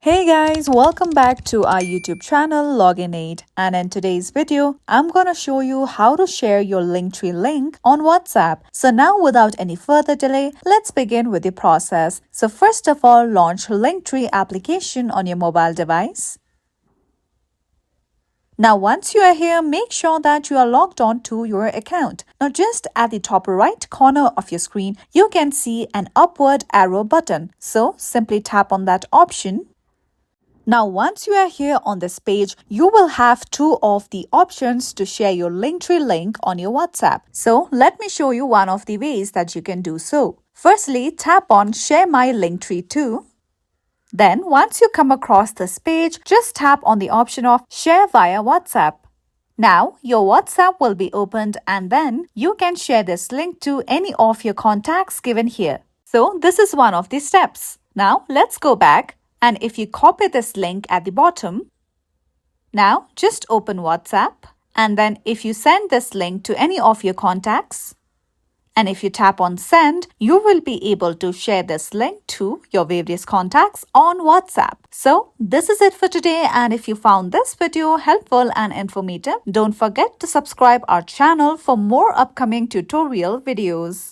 Hey guys, welcome back to our YouTube channel Login8, and in today's video, I'm gonna show you how to share your Linktree link on WhatsApp. So now without any further delay, let's begin with the process. So first of all, launch Linktree application on your mobile device. Now once you are here, make sure that you are logged on to your account. Now just at the top right corner of your screen, you can see an upward arrow button. So simply tap on that option. Now, once you are here on this page, you will have two of the options to share your Linktree link on your WhatsApp. So, let me show you one of the ways that you can do so. Firstly, tap on Share My Linktree To. Then, once you come across this page, just tap on the option of Share via WhatsApp. Now, your WhatsApp will be opened and then you can share this link to any of your contacts given here. So, this is one of the steps. Now, let's go back. And if you copy this link at the bottom, now just open WhatsApp. And then if you send this link to any of your contacts, and if you tap on send, you will be able to share this link to your various contacts on WhatsApp. So this is it for today. And if you found this video helpful and informative, don't forget to subscribe our channel for more upcoming tutorial videos.